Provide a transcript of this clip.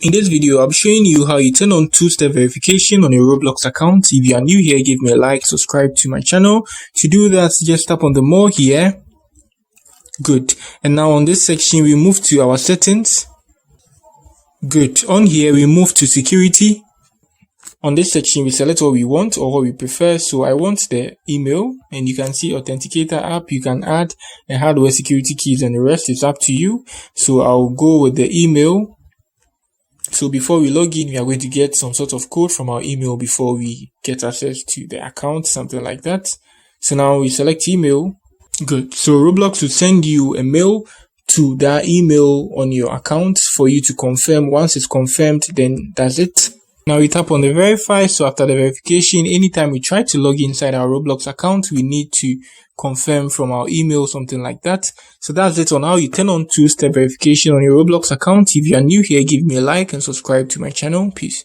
In this video, I'm showing you how you turn on two-step verification on your Roblox account. If you are new here, give me a like, subscribe to my channel. To do that, just tap on the more here. Good. And now on this section, we move to our settings. Good. On here, we move to security. On this section, we select what we want or what we prefer. So I want the email, and you can see authenticator app. You can add a hardware security keys, and the rest is up to you. So I'll go with the email. So before we log in, we are going to get some sort of code from our email before we get access to the account, something like that. So now we select email. Good. So Roblox will send you a mail to that email on your account for you to confirm. Once it's confirmed, then that's it. Now we tap on the verify. So after the verification, anytime we try to log inside our Roblox account, we need to confirm from our email, something like that. So that's it on how you turn on two-step verification on your Roblox account. If you are new here, give me a like and subscribe to my channel. Peace.